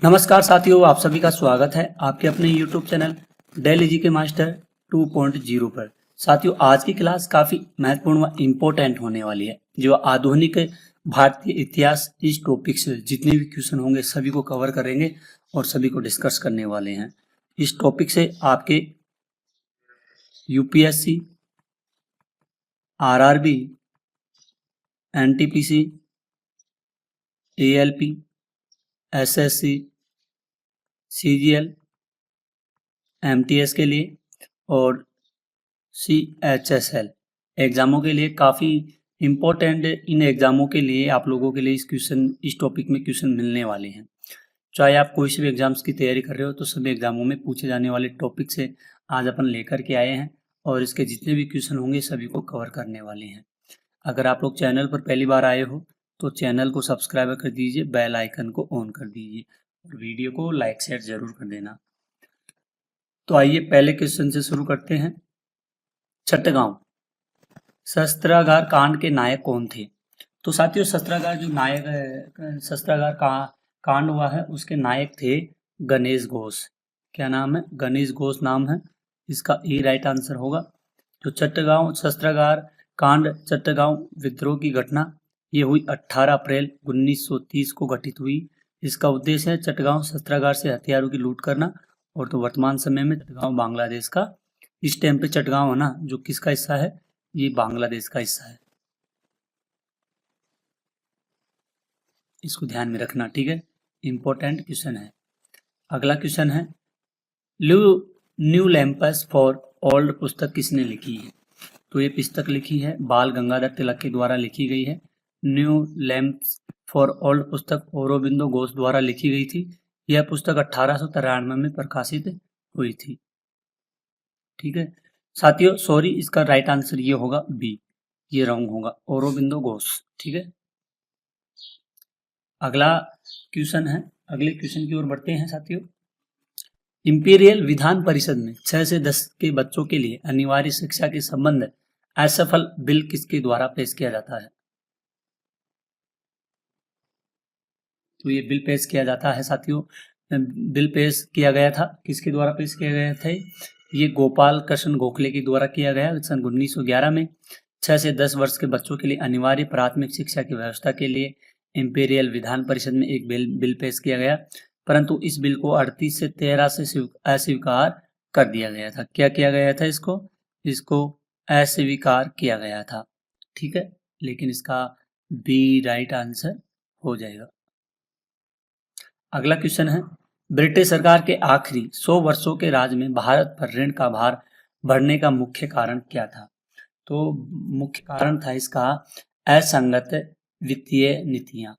नमस्कार साथियों, आप सभी का स्वागत है आपके अपने YouTube चैनल डेली जी के मास्टर 2.0 पर। साथियों, आज की क्लास काफी महत्वपूर्ण व इम्पोर्टेंट होने वाली है। जो आधुनिक भारतीय इतिहास इस टॉपिक से जितने भी क्वेश्चन होंगे सभी को कवर करेंगे और सभी को डिस्कस करने वाले हैं। इस टॉपिक से आपके UPSC, RRB, NTPC, ALP, SSC, CGL, MTS के लिए और CHSL एग्जामों के लिए काफ़ी इम्पोर्टेंट, इन एग्जामों के लिए आप लोगों के लिए इस टॉपिक में क्वेश्चन मिलने वाले हैं। चाहे आप कोई से भी एग्जाम्स की तैयारी कर रहे हो तो सभी एग्जामों में पूछे जाने वाले टॉपिक से आज अपन लेकर के आए हैं और इसके जितने भी क्वेश्चन होंगे सभी को कवर करने वाले हैं। अगर आप लोग चैनल पर पहली बार आए हो तो चैनल को सब्सक्राइब कर दीजिए, बेल आइकन को ऑन कर दीजिए और वीडियो को लाइक शेयर जरूर कर देना। तो आइए पहले क्वेश्चन से शुरू करते हैं। चट्टगांव शस्त्रागार कांड के नायक कौन थे? तो साथियों, शस्त्रागार का कांड हुआ है उसके नायक थे गणेश घोष। क्या नाम है? गणेश घोष नाम है। इसका ई राइट आंसर होगा। जो चट्टगांव शस्त्रागार कांड, चट्टगांव विद्रोह की घटना, ये हुई 18 अप्रैल 1930 को घटित हुई। इसका उद्देश्य है चट्टगांव शस्त्रागार से हथियारों की लूट करना। और तो वर्तमान समय में चट्टगांव बांग्लादेश का, इस टाइम पे चट्टगांव है ना, जो किसका हिस्सा है? ये बांग्लादेश का हिस्सा है। इसको ध्यान में रखना, ठीक है। इंपॉर्टेंट क्वेश्चन है। अगला क्वेश्चन है, न्यू लैम्पस फॉर ओल्ड पुस्तक किसने लिखी है? तो ये पुस्तक लिखी है बाल गंगाधर तिलक के द्वारा लिखी गई है। न्यू लैम्प्स फॉर ओल्ड पुस्तक औरोबिंदो घोष द्वारा लिखी गई थी। यह पुस्तक 1893 में प्रकाशित हुई थी। ठीक है साथियों, सॉरी, इसका राइट आंसर ये होगा बी, ये रॉन्ग होगा, औरोबिंदो घोष। ठीक है। अगला क्वेश्चन है, अगले क्वेश्चन की ओर बढ़ते हैं साथियों। इंपीरियल विधान परिषद में 6 से 10 के बच्चों के लिए अनिवार्य शिक्षा के संबंध असफल बिल किसके द्वारा पेश किया जाता है? तो ये बिल पेश किया जाता है साथियों, बिल पेश किया गया था, किसके द्वारा पेश किया गया था? ये गोपाल कृष्ण गोखले के द्वारा किया गया सन 1911 में। 6 से 10 वर्ष के बच्चों के लिए अनिवार्य प्राथमिक शिक्षा की व्यवस्था के लिए इंपीरियल विधान परिषद में एक बिल पेश किया गया, परंतु इस बिल को 38 से 13 से अस्वीकार कर दिया गया था। क्या किया गया था? इसको अस्वीकार किया गया था। ठीक है, लेकिन इसका बी राइट आंसर हो जाएगा। अगला क्वेश्चन है, ब्रिटिश सरकार के आखिरी 100 वर्षों के राज में भारत पर ऋण का भार बढ़ने का मुख्य कारण क्या था? तो मुख्य कारण था इसका असंगत वित्तीय नीतियां।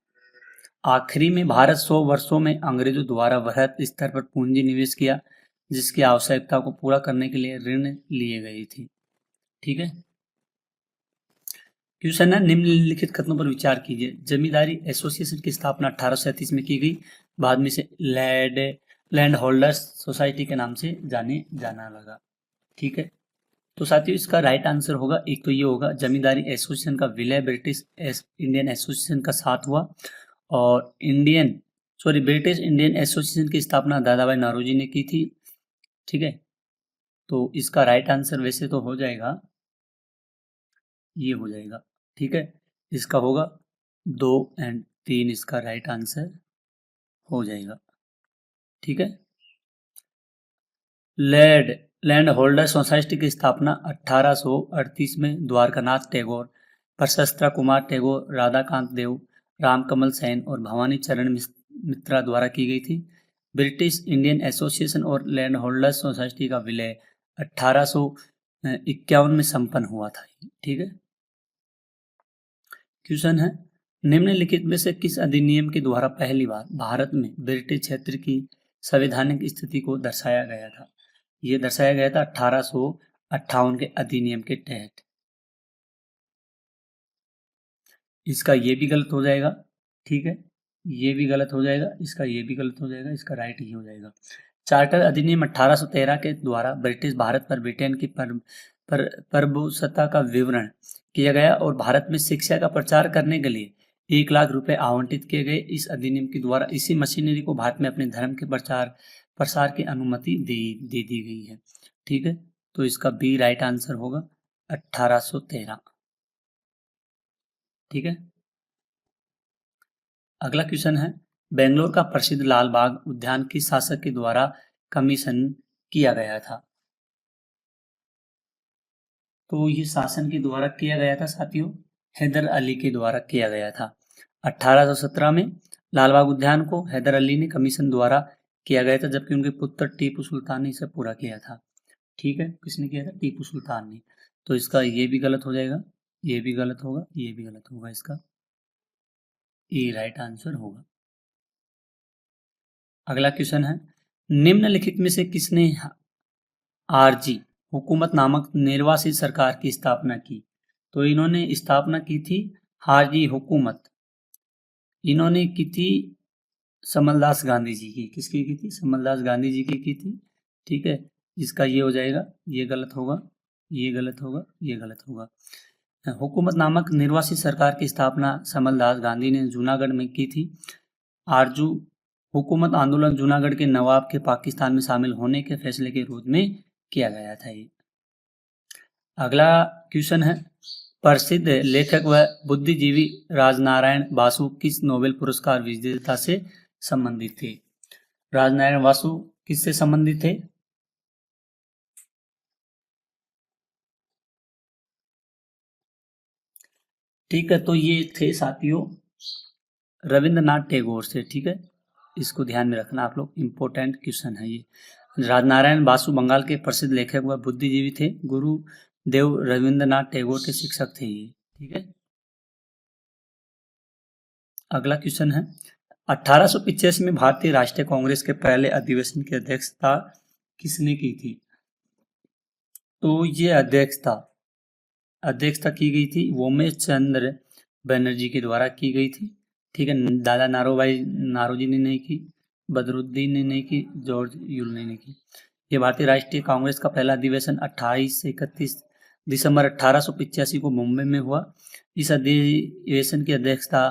आखिरी में भारत 100 वर्षों में अंग्रेजों द्वारा बृहत स्तर पर पूंजी निवेश किया, जिसकी आवश्यकता को पूरा करने के लिए ऋण लिए गई थी। ठीक है। क्वेश्चन है, निम्नलिखित कथनों पर विचार कीजिए। जमींदारी एसोसिएशन की स्थापना 1837 में की गई, बाद में से लैंड होल्डर्स सोसाइटी के नाम से जाना लगा। ठीक है। तो साथियों, इसका राइट आंसर होगा, एक तो ये होगा जमींदारी एसोसिएशन का विलय ब्रिटिश इंडियन एसोसिएशन का साथ हुआ, और ब्रिटिश इंडियन एसोसिएशन की स्थापना दादा भाई नौरोजी ने की थी। ठीक है। तो इसका राइट आंसर वैसे तो हो जाएगा, ये हो जाएगा। ठीक है, इसका होगा 2 और 3, इसका राइट आंसर हो जाएगा। ठीक है। लैंड होल्डर सोसाइटी की स्थापना 1838 में द्वारकानाथ टैगोर, प्रशस्ता कुमार टैगोर, राधाकांत देव, रामकमल सेन और भवानी चरण मित्रा द्वारा की गई थी। ब्रिटिश इंडियन एसोसिएशन और लैंड होल्डर सोसाइटी का विलय 1851 में संपन्न हुआ था। ठीक है। क्वेश्चन है, निम्नलिखित में से किस अधिनियम के द्वारा पहली बार भारत में ब्रिटिश क्षेत्र की संवैधानिक स्थिति को दर्शाया गया था? ये दर्शाया गया था 1858 के अधिनियम के तहत। इसका ये भी गलत हो जाएगा। ठीक है, ये भी गलत हो जाएगा, इसका ये भी गलत हो जाएगा, इसका राइट ही हो जाएगा। चार्टर अधिनियम 1813 के द्वारा ब्रिटिश भारत पर ब्रिटेन की प्रभुसत्ता का विवरण किया गया और भारत में शिक्षा का प्रचार करने के लिए 1,00,000 रुपए आवंटित किए गए। इस अधिनियम के द्वारा इसी मशीनरी को भारत में अपने धर्म के प्रसार की अनुमति दे दी गई है। ठीक है, तो इसका बी राइट आंसर होगा 1813। ठीक है, अगला क्वेश्चन है, बेंगलोर का प्रसिद्ध लाल बाग उद्यान किस शासक के द्वारा कमीशन किया गया था? तो ये शासन के द्वारा किया गया था साथियों, हैदर अली के द्वारा किया गया था। 1817 में लाल बाग उद्यान को हैदर अली ने कमीशन द्वारा किया गया था, जबकि उनके पुत्र टीपू सुल्तान ने इसे पूरा किया था। ठीक है, किसने किया था? टीपू सुल्तान ने। तो इसका ये भी गलत हो जाएगा, ये भी गलत होगा, ये भी गलत होगा, इसका ए राइट आंसर होगा। अगला क्वेश्चन है, निम्नलिखित में से किसने आरजी हुकूमत नामक निर्वासित सरकार की स्थापना की? तो इन्होंने स्थापना की थी आरजी हुकूमत, इन्होंने की थी समलदास गांधी जी की। किसकी की थी? समलदास गांधी जी की थी। ठीक है, इसका ये हो जाएगा, ये गलत होगा, ये गलत होगा, ये गलत होगा। हुकूमत नामक निर्वासित सरकार की स्थापना समलदास गांधी ने जूनागढ़ में की थी। आरजू हुकूमत आंदोलन जूनागढ़ के नवाब के पाकिस्तान में शामिल होने के फैसले के विरोध में किया गया था ये। अगला क्वेश्चन है, प्रसिद्ध लेखक व बुद्धिजीवी राजनारायण बासु किस नोबेल पुरस्कार विजेता से संबंधित थे? राजनारायण बासु किससे संबंधित थे? ठीक है, तो ये थे साथियों रविंद्रनाथ टैगोर से। ठीक है, इसको ध्यान में रखना आप लोग, इम्पोर्टेंट क्वेश्चन है ये। राजनारायण बासु बंगाल के प्रसिद्ध लेखक व बुद्धिजीवी थे, गुरुदेव रविंद्रनाथ टैगोर के शिक्षक थे ये। ठीक है, अगला क्वेश्चन है, 1885 में भारतीय राष्ट्रीय कांग्रेस के पहले अधिवेशन की अध्यक्षता किसने की थी? तो ये अध्यक्षता की गई थी वोमेश चंद्र बनर्जी के द्वारा की गई थी। ठीक है, दादा नारोजी ने नहीं की, बदरुद्दीन ने नहीं की, जॉर्ज यूल ने नहीं की। ये भारतीय राष्ट्रीय कांग्रेस का पहला अधिवेशन 28 से 31 दिसंबर 1885 को मुंबई में हुआ। इस अधिवेशन की अध्यक्षता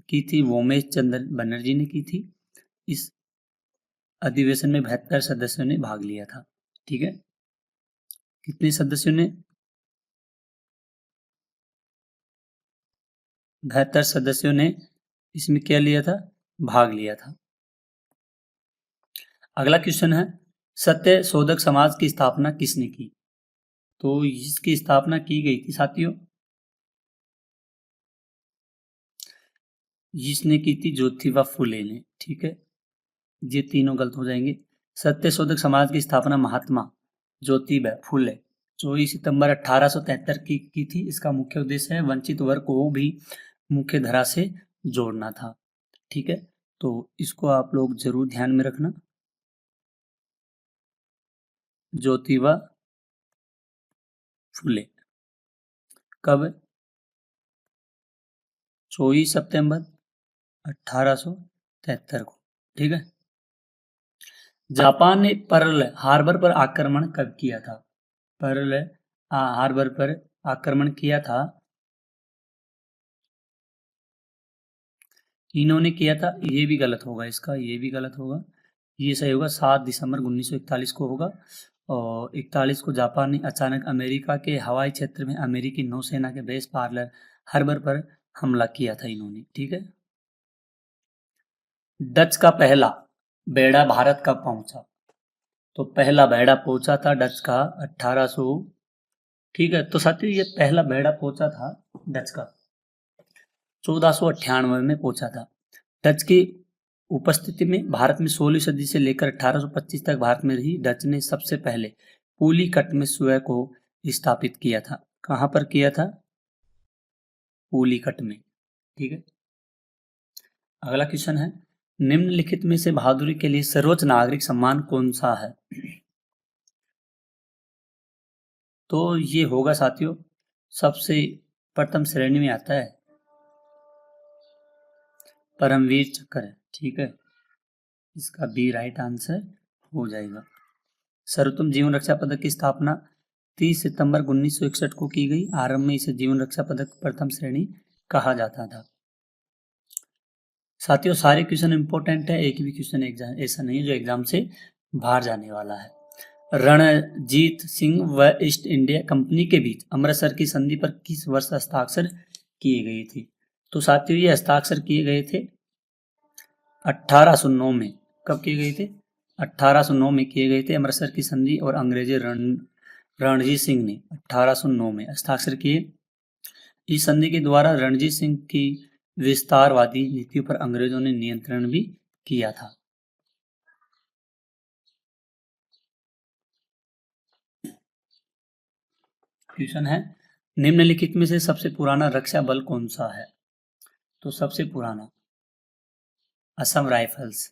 की थी वोमेश चंद्र बनर्जी ने की थी। इस अधिवेशन में 72 सदस्यों ने भाग लिया था। ठीक है, कितने सदस्यों ने? 72 सदस्यों ने इसमें क्या लिया था? भाग लिया था। अगला क्वेश्चन है, सत्य शोधक समाज की स्थापना किसने की? तो इसकी स्थापना की गई थी साथियों, जिसने की थी ज्योतिबा फुले ने। ठीक है, ये तीनों गलत हो जाएंगे। सत्य शोधक समाज की स्थापना महात्मा ज्योतिबा फुले 24 सितंबर 1873 की थी। इसका मुख्य उद्देश्य है वंचित वर्ग को भी मुख्य धारा से जोड़ना था। ठीक है, तो इसको आप लोग जरूर ध्यान में रखना। ज्योतिबा फुले कब? 24 सितंबर 1873 को। ठीक है, जापान ने पर्ल हार्बर पर आक्रमण कब किया था? पर्ल हार्बर पर आक्रमण किया था, इन्होंने किया था। ये भी गलत होगा, इसका ये भी गलत होगा, ये सही होगा। 7 दिसंबर 1941 को होगा। और 41 को जापान ने अचानक अमेरिका के हवाई क्षेत्र में अमेरिकी नौसेना के बेस पर्ल हार्बर पर हमला किया था इन्होंने। ठीक है, डच का पहला बेड़ा भारत कब पहुंचा? तो पहला बेड़ा पहुंचा था डच का 1800। ठीक है, तो साथियों ये पहला बेड़ा पहुंचा था डच का 1498 में पहुंचा था। डच की उपस्थिति में भारत में 16वीं सदी से लेकर 1825 तक भारत में रही डच ने सबसे पहले पुलिकट में स्वयं को स्थापित किया था। कहां पर किया था? पुलिकट में। ठीक है, अगला क्वेश्चन है, निम्नलिखित में से बहादुरी के लिए सर्वोच्च नागरिक सम्मान कौन सा है? तो ये होगा साथियों, सबसे प्रथम श्रेणी में आता है परमवीर चक्र है। ठीक है, इसका बी राइट आंसर हो जाएगा। सर्वोत्तम जीवन रक्षा पदक की स्थापना 30 सितंबर 1961 को की गई। आरंभ में इसे जीवन रक्षा पदक प्रथम श्रेणी कहा जाता था। साथियों सारे क्वेश्चन इंपॉर्टेंट है, एक भी क्वेश्चन एग्जाम ऐसा नहीं जो एग्जाम से बाहर जाने वाला है। रणजीत सिंह व ईस्ट इंडिया कंपनी के बीच अमृतसर की संधि पर किस वर्ष हस्ताक्षर किए गए थे? तो साथियों ये हस्ताक्षर किए गए थे 1809 में। कब किए गए थे? 1809 में किए गए थे अमृतसर की संधि, और अंग्रेजी रणजीत सिंह ने 1809 में हस्ताक्षर किए। इस संधि के द्वारा रणजीत सिंह की विस्तारवादी नीतियों पर अंग्रेजों ने नियंत्रण भी किया था। क्वेश्चन है, निम्नलिखित में से सबसे पुराना रक्षा बल कौन सा है? तो सबसे पुराना असम राइफल्स।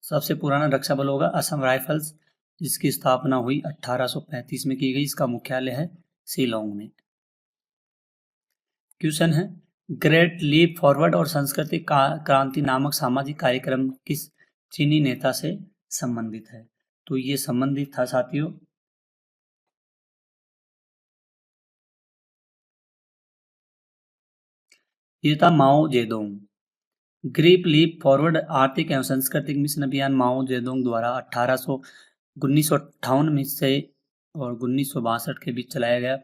सबसे पुराना रक्षा बल होगा असम राइफल्स, जिसकी स्थापना हुई 1835 में की गई। इसका मुख्यालय है शिलोंग में। क्वेश्चन है, ग्रेट लीप फॉरवर्ड और सांस्कृतिक क्रांति नामक सामाजिक कार्यक्रम किस चीनी नेता से संबंधित है? तो ये संबंधित था साथियों ये था Mao Zedong. Great leap forward आर्थिक एवं सांस्कृतिक मिशन अभियान माओ जेडोंग द्वारा 1958 में से और 1962 के बीच चलाया गया।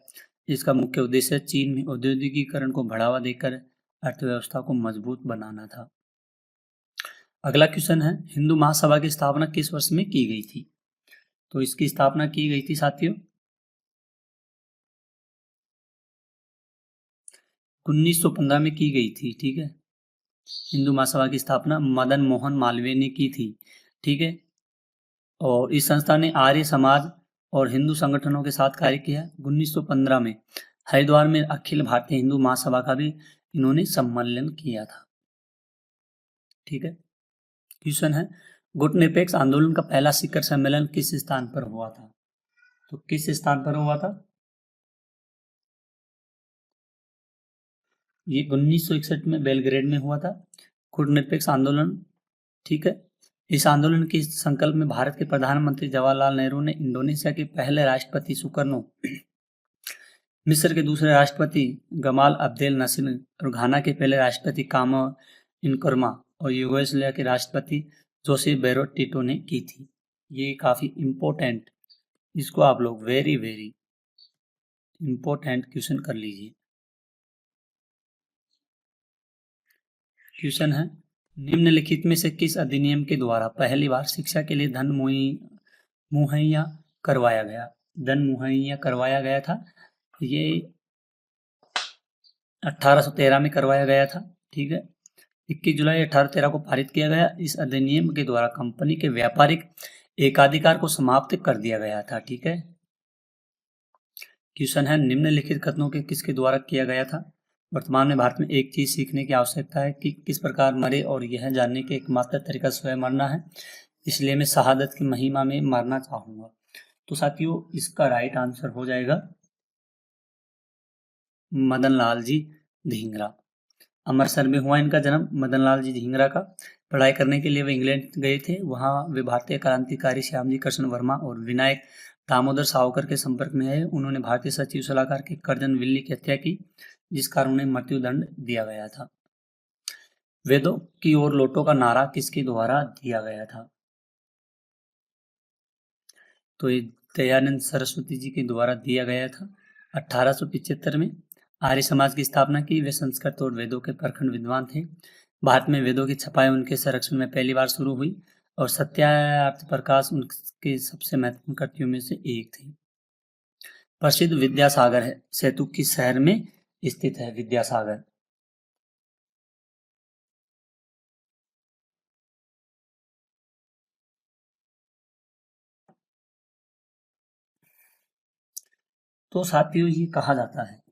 इसका मुख्य उद्देश्य चीन में औद्योगिकीकरण को बढ़ावा देकर अर्थव्यवस्था को मजबूत बनाना था। अगला क्वेश्चन है, हिंदू महासभा की स्थापना किस वर्ष में की गई थी? तो इसकी स्थापना की गई थी साथियों 1915 में की गई थी। ठीक है, हिंदू महासभा की स्थापना मदन मोहन मालवीय ने की थी। ठीक है, और इस संस्था ने आर्य समाज और हिंदू संगठनों के साथ कार्य किया। 1915 में हरिद्वार में अखिल भारतीय हिंदू महासभा का भी इन्होंने सम्मेलन किया था। ठीक है, क्वेश्चन है, गुटनिरपेक्ष आंदोलन का पहला शिखर सम्मेलन किस स्थान पर हुआ था? तो किस स्थान पर हुआ था? ये 1961 में बेलग्रेड में हुआ था गुटनिरपेक्ष आंदोलन। ठीक है, इस आंदोलन के संकल्प में भारत के प्रधानमंत्री जवाहरलाल नेहरू ने इंडोनेशिया के पहले राष्ट्रपति सुकर्नो, मिस्र के दूसरे राष्ट्रपति गमाल अब्देल नासिर और घाना के पहले राष्ट्रपति कामा इनकर्मा और यूगोस्लाविया के राष्ट्रपति जोसेफ बेरो टिटो ने की थी। ये काफी इंपॉर्टेंट, इसको आप लोग वेरी वेरी इंपॉर्टेंट क्वेश्चन कर लीजिए। क्वेश्चन है, निम्नलिखित में से किस अधिनियम के द्वारा पहली बार शिक्षा के लिए धन मुहैया करवाया गया? धन मुहैया करवाया गया था, ये 1813 में करवाया गया था। ठीक है, 21 जुलाई 1813 को पारित किया गया। इस अधिनियम के द्वारा कंपनी के व्यापारिक एकाधिकार को समाप्त कर दिया गया था। ठीक है, क्वेश्चन है, निम्नलिखित कथनों के किसके द्वारा किया गया था? वर्तमान में भारत में एक चीज सीखने की आवश्यकता है कि किस प्रकार मरे, और यह जानने के एकमात्र तरीका स्वयं मरना है, इसलिए मैं शहादत की महिमा में मरना चाहूंगा। तो साथियों इसका राइट आंसर हो जाएगा मदन लाल जी धिंगरा। अमृतसर में हुआ इनका जन्म मदन लाल जी धिंगरा का। पढ़ाई करने के लिए वे इंग्लैंड गए थे। वहाँ वे भारतीय क्रांतिकारी श्यामजी कृष्ण वर्मा और विनायक दामोदर सावरकर के संपर्क में आए। उन्होंने भारतीय सचिव सलाहकार के कर्जन विल्ली की हत्या की, जिस कारण उन्हें मृत्युदंड दिया गया था। वेदों की ओर लौटो का नारा किसके द्वारा दिया गया था? तो ये दयानंद सरस्वती जी के द्वारा दिया गया था 1875 में। आर्य समाज की स्थापना की। वे संस्कृत और वेदों के प्रखंड विद्वान थे। भारत में वेदों की छपाई उनके संरक्षण में पहली बार शुरू हुई, और सत्यार्थ प्रकाश उनके सबसे महत्वपूर्ण कृतियों में से एक थी। प्रसिद्ध विद्यासागर है सेतु किस शहर में स्थित है? विद्यासागर। तो साथियों ये कहा जाता है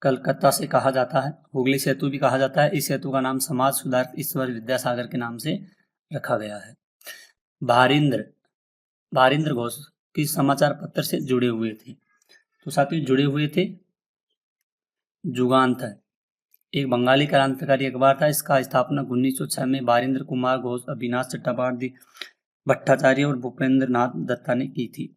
कलकत्ता से कहा जाता है। हुगली सेतु भी कहा जाता है। इस सेतु का नाम समाज सुधारक ईश्वर विद्यासागर के नाम से रखा गया है। भारिंद्र घोष किस समाचार पत्र से जुड़े हुए थे? तो साथियों जुड़े हुए थे जुगांतर, एक बंगाली क्रांतिकारी अखबार था। इसका स्थापना 1906 में बारिंद्र कुमार घोष, अविनाश चट्टोपाध्याय भट्टाचार्य और भूपेंद्र नाथ दत्ता ने की थी।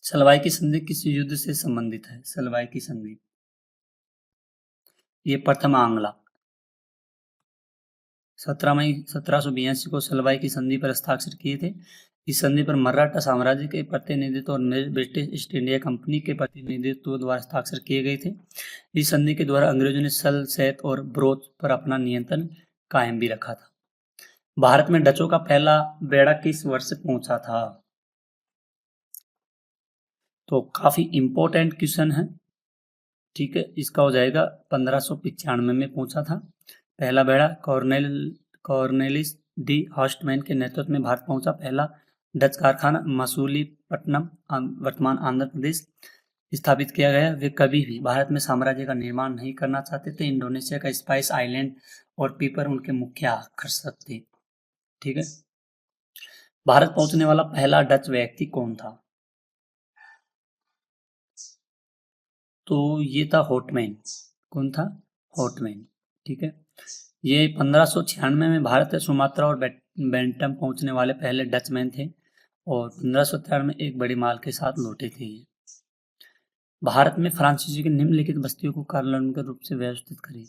सलवाई की संधि किस युद्ध से संबंधित है? सलवाई की संधि ये प्रथम आंग्ला। 17 मई 1782 को सलवाई की संधि पर हस्ताक्षर किए थे। इस संधि पर मराठा साम्राज्य के प्रतिनिधित्व और ब्रिटिश ईस्ट इंडिया कंपनी के प्रतिनिधित्व द्वारा हस्ताक्षर किए गए थे। इस संधि के द्वारा अंग्रेजों ने सल, शैत और ब्रोच पर अपना नियंत्रण कायम भी रखा था। भारत में डचों का पहला बेड़ा किस वर्ष पहुंचा था? तो काफी इंपॉर्टेंट क्वेश्चन है, ठीक है। इसका हो जाएगा 1595 में पहुंचा था। पहला बेड़ा कॉर्नेलिस डी हॉस्टमैन के नेतृत्व में भारत पहुंचा। पहला डच कारखाना मसूलीपट्टनम वर्तमान आंध्र प्रदेश स्थापित किया गया। वे कभी भी भारत में साम्राज्य का निर्माण नहीं करना चाहते थे। इंडोनेशिया का स्पाइस आइलैंड और पीपर उनके मुख्य आकर्षक थे, ठीक है। भारत पहुंचने वाला पहला डच व्यक्ति कौन था? तो ये था होटमैन। कौन था? होटमैन, ठीक है। ये 1596 में भारत, सुमात्रा और बेंटम पहुंचने वाले पहले डचमैन थे और 1513 में एक बड़ी माल के साथ लौटे थे। भारत में फ्रांसीसी की निम्नलिखित बस्तियों को कालानुक्रमिक रूप से व्यवस्थित करें।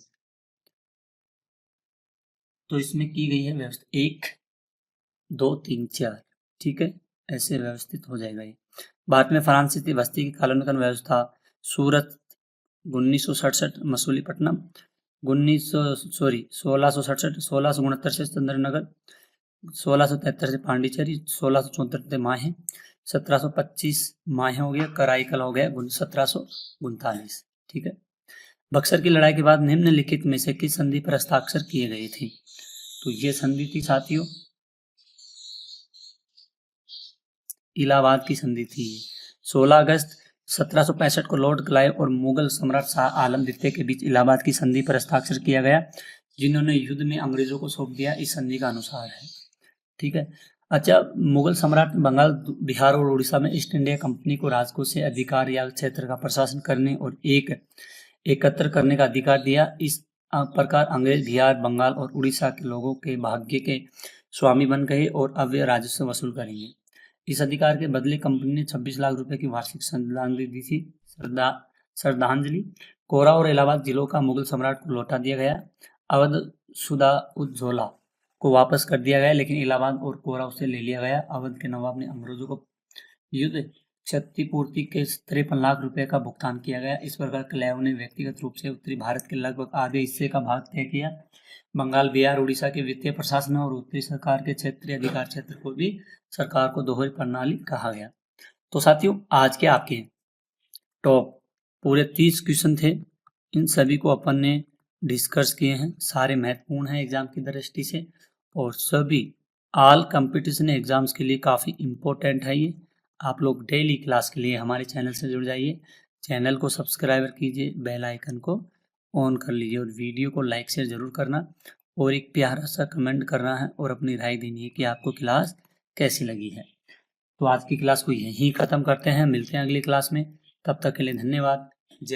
तो इसमें की गई है व्यवस्था 1, 2, 3, 4, ठीक है, ऐसे व्यवस्थित हो जाएगा ये। भारत में फ्रांसीसी बस्ती की कालानुक्रमिक व्यवस्था: सूरत 1967, मसूलीपट्टनम 1667, 1669 से सुंदरनगर, 1673 से पांडिचेरी, 1674 से माहे, 1725 माहे हो गया, कराईकल हो गया 1739, ठीक है। बक्सर की लड़ाई के बाद निम्नलिखित में से किस संधि पर हस्ताक्षर किए गए थे? तो ये संधि थी साथियों इलाहाबाद की संधि थी। 16 अगस्त 1765 को लॉर्ड क्लाइव और मुगल सम्राट शाह आलम द्वितीय के बीच इलाहाबाद की संधि पर हस्ताक्षर किया गया, जिन्होंने युद्ध में अंग्रेजों को सौंप दिया। इस संधि का अनुसार है, ठीक है। अच्छा, मुगल सम्राट ने बंगाल, बिहार और उड़ीसा में ईस्ट इंडिया कंपनी को राजकोष से अधिकार या क्षेत्र का प्रशासन करने और एकत्र करने का अधिकार दिया। इस प्रकार अंग्रेज बिहार, बंगाल और उड़ीसा के लोगों के भाग्य के स्वामी बन गए और अब वे राजस्व वसूल करेंगे। इस अधिकार के बदले कंपनी ने 26 लाख रुपए की वार्षिक श्रद्धांजलि दी थी। श्रद्धांजलि कोरा और इलाहाबाद जिलों का मुगल सम्राट को लौटा दिया गया। अवध सुदा-उद-दौला को वापस कर दिया गया, लेकिन इलाहाबाद और कोरा उसे ले लिया गया। अवध के नवाब ने अंग्रेजों को युद्ध क्षतिपूर्ति के 53 लाख रुपए का भुगतान किया गया। इस प्रकार क्लाइव ने व्यक्तिगत रूप से उत्तरी भारत के लगभग आधे हिस्से का भाग तय किया। बंगाल, बिहार, उड़ीसा के वित्तीय प्रशासन और उत्तरी सरकार के क्षेत्रीय अधिकार क्षेत्र को भी सरकार को दोहरी प्रणाली कहा गया। तो साथियों, आज के आपके टॉप पूरे 30 क्वेश्चन थे। इन सभी को अपन ने डिस्कस किए हैं। सारे महत्वपूर्ण हैं एग्जाम की दृष्टि से और सभी ऑल कंपटीशन एग्जाम्स के लिए काफ़ी इम्पोर्टेंट है ये। आप लोग डेली क्लास के लिए हमारे चैनल से जुड़ जाइए। चैनल को सब्सक्राइब कीजिए, बेल आइकन को ऑन कर लीजिए और वीडियो को लाइक शेयर जरूर करना और एक प्यारा सा कमेंट करना है और अपनी राय देनी है कि आपको क्लास कैसी लगी है। तो आज की क्लास को यहीं ख़त्म करते हैं, मिलते हैं अगली क्लास में। तब तक के लिए धन्यवाद।